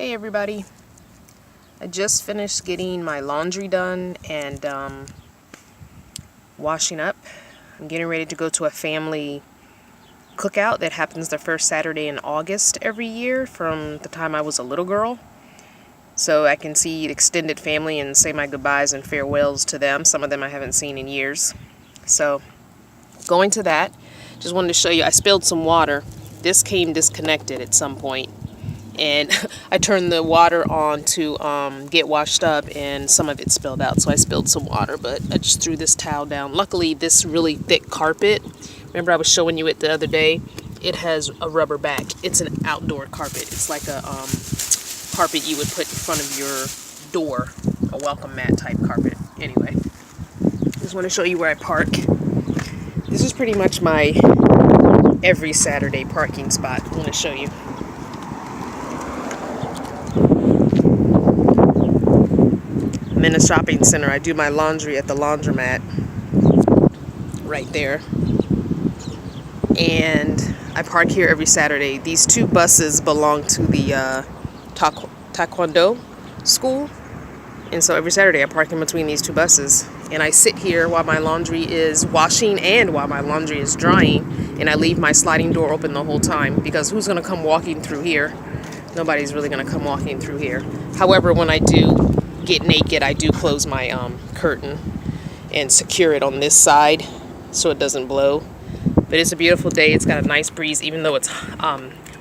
Hey everybody, I just finished getting my laundry done and washing up. I'm getting ready to go to a family cookout that happens the first Saturday in August every year from the time I was a little girl. So I can see the extended family and say my goodbyes and farewells to them. Some of them I haven't seen in years. So going to that, just wanted to show you I spilled some water. This came disconnected at some point. And I turned the water on to get washed up and some of it spilled out. So I spilled some water, but I just threw this towel down. Luckily, this really thick carpet, remember I was showing you it the other day? It has a rubber back. It's an outdoor carpet. It's like a carpet you would put in front of your door, a welcome mat type carpet. Anyway, just want to show you where I park. This is pretty much my every Saturday parking spot. I want to show you. I'm in a shopping center. I do my laundry at the laundromat right there. And I park here every Saturday. These two buses belong to the Taekwondo school. And so every Saturday I park in between these two buses. And I sit here while my laundry is washing and while my laundry is drying. And I leave my sliding door open the whole time because who's going to come walking through here? Nobody's really going to come walking through here. However, when I do get naked, I do close my curtain and secure it on this side so it doesn't blow. But it's a beautiful day. It's got a nice breeze. Even though it's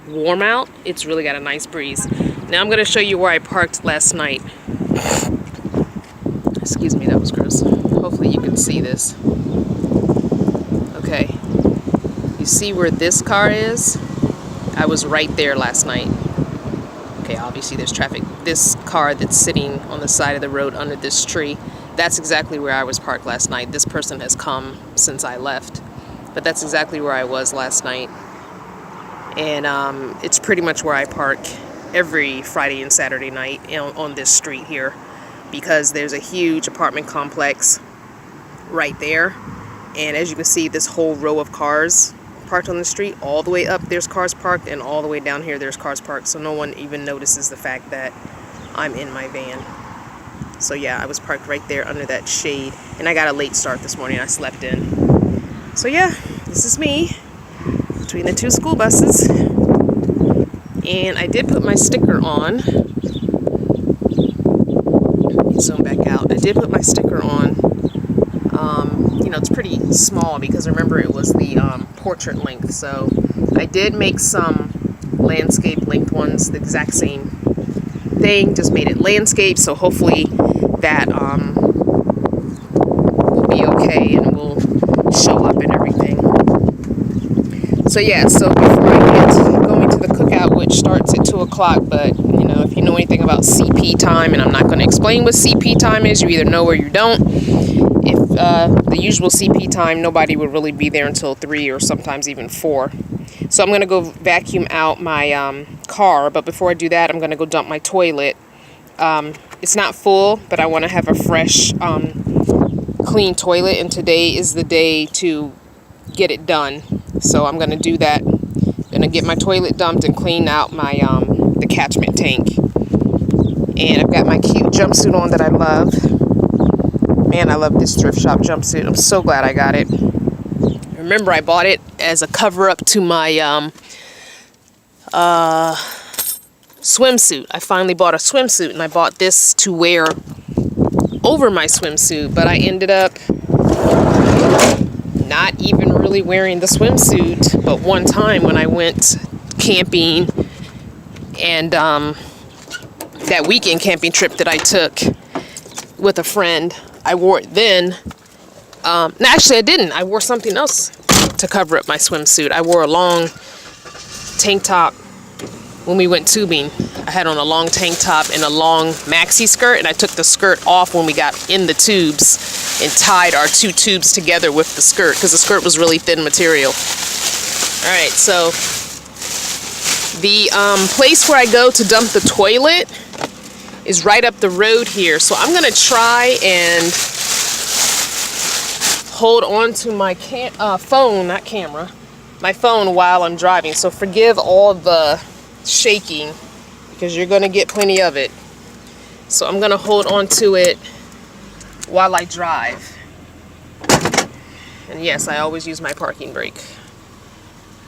warm out, it's really got a nice breeze. Now I'm going to show you where I parked last night. Excuse me, that was gross. Hopefully you can see this. Okay. You see where this car is? I was right there last night. Okay, obviously there's traffic. This car that's sitting on the side of the road under this tree, that's exactly where I was parked last night. This person has come since I left, but that's exactly where I was last night. And it's pretty much where I park every Friday and Saturday night on this street here, because there's a huge apartment complex right there. And as you can see, this whole row of cars parked on the street, all the way up there's cars parked, and all the way down here there's cars parked, so no one even notices the fact that I'm in my van. So yeah, I was parked right there under that shade, and I got a late start this morning. I slept in. So yeah, this is me between the two school buses, and I did put my sticker on. Let me zoom back out. I did put my sticker on. You know, it's pretty small because remember it was the portrait length, so I did make some landscape length ones, the exact same thing, just made it landscape, so hopefully that will be okay and will show up and everything. So yeah, so before I get going to the cookout, which starts at 2 o'clock, but you know, if you know anything about CP time, and I'm not going to explain what CP time is, you either know or you don't. If the usual CP time, nobody would really be there until 3 or sometimes even 4. So I'm going to go vacuum out my car, but before I do that, I'm going to go dump my toilet. It's not full, but I want to have a fresh, clean toilet, and today is the day to get it done. So I'm going to do that. I'm going to get my toilet dumped and clean out my the catchment tank. And I've got my cute jumpsuit on that I love. Man, I love this thrift shop jumpsuit. I'm so glad I got it. Remember, I bought it as a cover-up to my swimsuit. I finally bought a swimsuit, and I bought this to wear over my swimsuit, but I ended up not even really wearing the swimsuit. But one time when I went camping, and that weekend camping trip that I took with a friend, I wore it then. No, actually I didn't. I wore something else to cover up my swimsuit. I wore a long tank top when we went tubing. I had on a long tank top and a long maxi skirt, and I took the skirt off when we got in the tubes and tied our two tubes together with the skirt because the skirt was really thin material. Alright, so the place where I go to dump the toilet is right up the road here. So I'm going to try and hold on to my phone, not camera, my phone while I'm driving. So forgive all the shaking because you're going to get plenty of it. So I'm going to hold on to it while I drive. And yes, I always use my parking brake.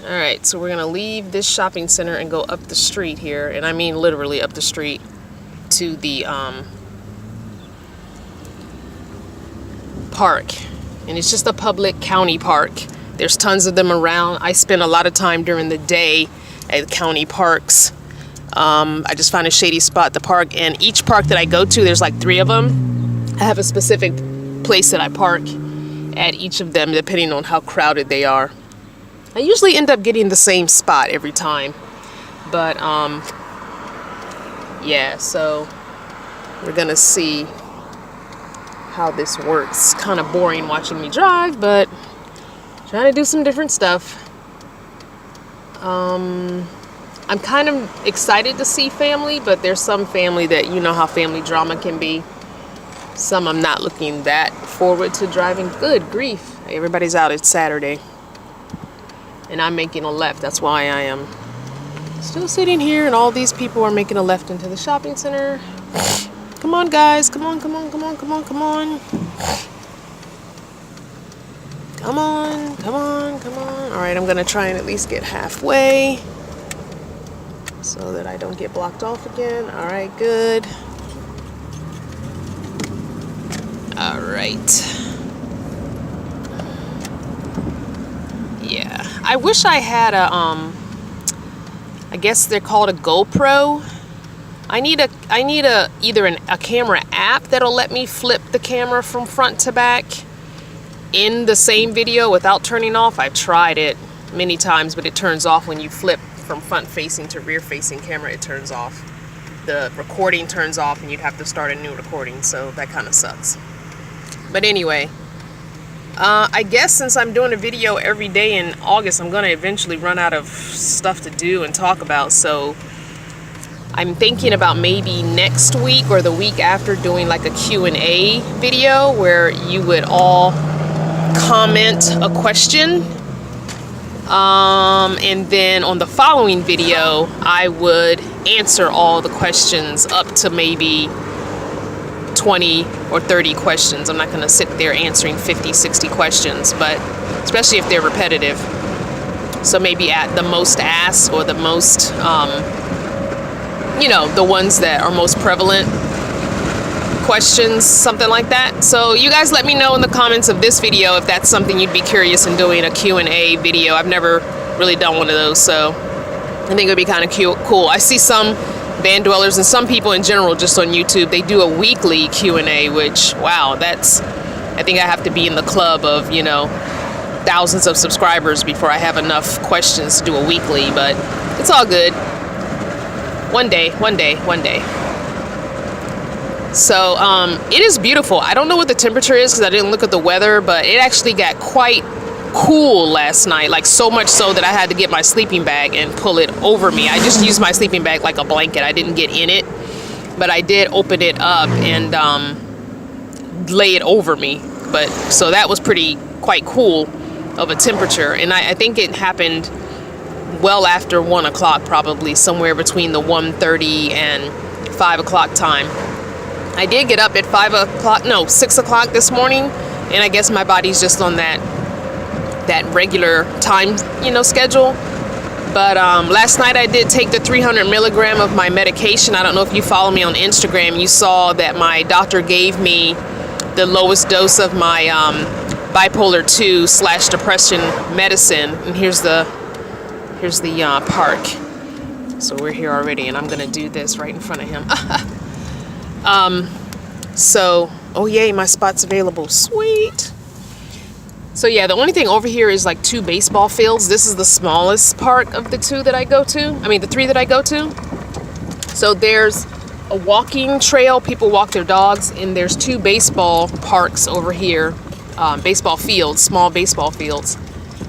Alright, so we're going to leave this shopping center and go up the street here. And I mean literally up the street to the park. And it's just a public county park. There's tons of them around. I spend a lot of time during the day at county parks. I just found a shady spot at the park. And each park that I go to, there's like 3 of them. I have a specific place that I park at each of them depending on how crowded they are. I usually end up getting the same spot every time, but yeah, so we're gonna see how this works. Kind of boring watching me drive, but trying to do some different stuff. I'm kind of excited to see family, but there's some family that, you know how family drama can be. Some I'm not looking that forward to driving. Good grief, everybody's out. It's Saturday. And I'm making a left. That's why I am still sitting here and all these people are making a left into the shopping center. Come on, guys. Come on, come on, come on, come on, come on. Come on, come on, come on. All right, I'm going to try and at least get halfway so that I don't get blocked off again. All right, good. All right. Yeah, I wish I had a I guess they're called a GoPro. I need either a camera app that'll let me flip the camera from front to back in the same video without turning off. I've tried it many times, but it turns off when you flip from front facing to rear facing camera. It turns off. The recording turns off and you'd have to start a new recording, so that kind of sucks. But anyway, I guess since I'm doing a video every day in August, I'm going to eventually run out of stuff to do and talk about. So I'm thinking about maybe next week or the week after doing like a Q&A video where you would all comment a question. And then on the following video, I would answer all the questions up to maybe 20 or 30 questions. I'm not going to sit there answering 50, 60 questions, but especially if they're repetitive. So maybe at the most asked or the most, you know, the ones that are most prevalent questions, something like that. So you guys let me know in the comments of this video if that's something you'd be curious in doing, a Q&A video. I've never really done one of those, so I think it would be kind of cool. I see some van dwellers and some people in general just on YouTube, they do a weekly Q&A, which, wow, that's, I think I have to be in the club of, you know, thousands of subscribers before I have enough questions to do a weekly, but it's all good. One day. So it is beautiful. I don't know what the temperature is because I didn't look at the weather, but it actually got quite cool last night, like so much so that I had to get my sleeping bag and pull it over me. I just used my sleeping bag like a blanket. I didn't get in it, but I did open it up and lay it over me. But so that was quite cool of a temperature, and I think it happened well after 1 o'clock, probably somewhere between the 1:30 and 5 o'clock time. I did get up at 6 o'clock this morning, and I guess my body's just on that regular time, you know, schedule. But last night I did take the 300 milligram of my medication. I don't know if you follow me on Instagram. You saw that my doctor gave me the lowest dose of my bipolar 2/depression medicine. And here's the park. So we're here already, and I'm gonna do this right in front of him. So, oh yay, my spot's available. Sweet. So yeah, the only thing over here is like 2 baseball fields. This is the smallest part of the 2 that I go to. I mean, the 3 that I go to. So there's a walking trail. People walk their dogs, and there's 2 baseball parks over here. Baseball fields, small baseball fields.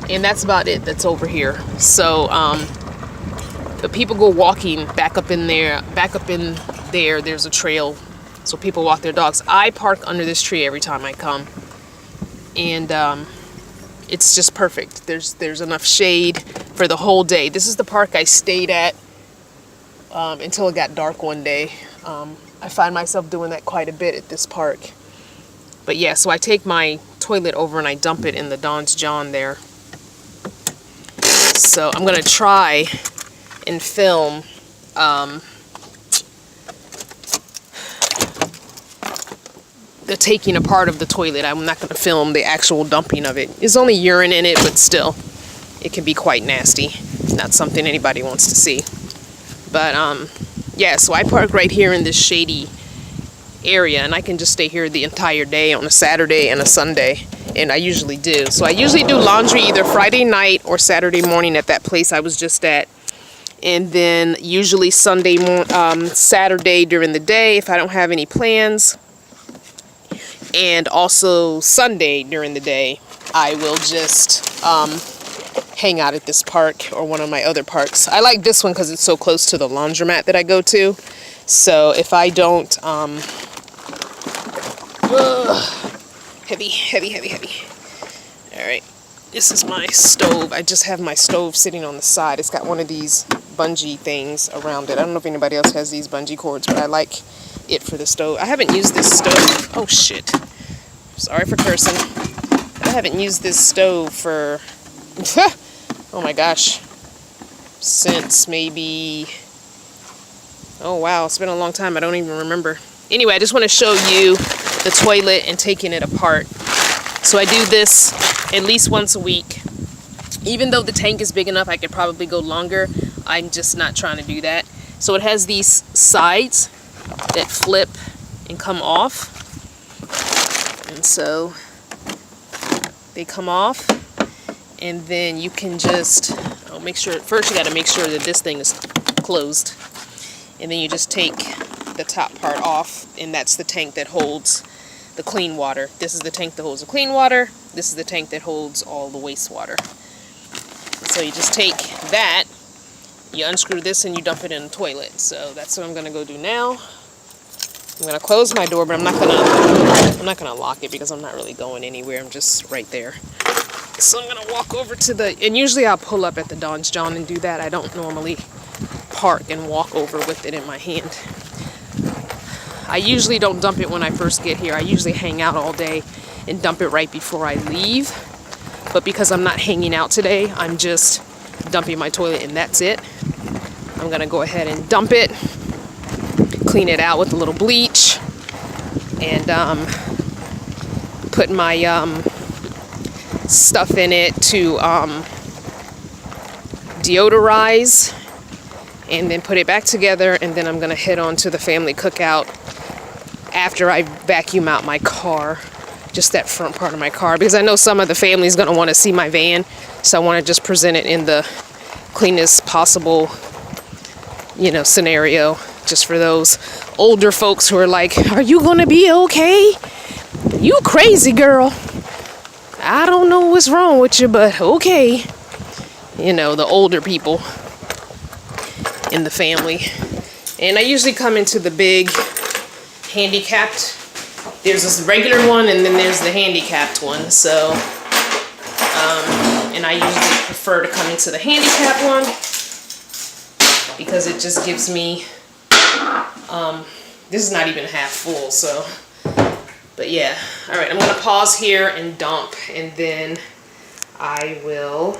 And that's about it that's over here. So, the people go walking back up in there, there's a trail. So people walk their dogs. I park under this tree every time I come. And it's just perfect. There's enough shade for the whole day. This is the park I stayed at until it got dark one day. I find myself doing that quite a bit at this park. But yeah, so I take my toilet over and I dump it in the Don's John there. So I'm gonna try and film the taking apart of the toilet. I'm not gonna film the actual dumping of it. There's only urine in it, but still, it can be quite nasty. Not something anybody wants to see. But yeah, so I park right here in this shady area, and I can just stay here the entire day on a Saturday and a Sunday, and I usually do. So I usually do laundry either Friday night or Saturday morning at that place I was just at, and then usually Saturday during the day if I don't have any plans, and also Sunday during the day I will just hang out at this park or one of my other parks. I like this one because it's so close to the laundromat that I go to. So if I don't heavy. All right, this is my stove. I just have my stove sitting on the side. It's got one of these bungee things around it. I don't know if anybody else has these bungee cords, but I like it for the stove. I haven't used this stove. Oh shit. Sorry for cursing. I haven't used this stove for oh my gosh, since maybe, oh wow, it's been a long time. I don't even remember. Anyway, I just want to show you the toilet and taking it apart. So I do this at least once a week. Even though the tank is big enough, I could probably go longer. I'm just not trying to do that. So it has these sides that flip and come off. And so they come off. And then you can just make sure, first you got to make sure that this thing is closed. And then you just take the top part off, and that's the tank that holds the clean water. This is the tank that holds the clean water. This is the tank that holds all the wastewater. So you just take that, you unscrew this, and you dump it in the toilet. So that's what I'm gonna go do now. I'm gonna close my door, but I'm not gonna lock it because I'm not really going anywhere. I'm just right there. So I'm gonna walk over to the, and usually I'll pull up at the Don's John and do that. I don't normally park and walk over with it in my hand. I usually don't dump it when I first get here. I usually hang out all day and dump it right before I leave. But because I'm not hanging out today, I'm just dumping my toilet and that's it. I'm gonna go ahead and dump it, clean it out with a little bleach, and put my stuff in it to deodorize, and then put it back together, and then I'm gonna head on to the family cookout after I vacuum out my car, just that front part of my car, because I know some of the family's gonna want to see my van, so I want to just present it in the cleanest possible, scenario, just for those older folks who are like, "Are you gonna be okay? You crazy girl. I don't know what's wrong with you, but okay." The older people in the family. And I usually come into the big handicapped. There's this regular one, and then there's the handicapped one. So, and I usually prefer to come into the handicapped one because it just gives me, this is not even half full, so, but yeah. All right, I'm gonna pause here and dump, and then I will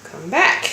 come back.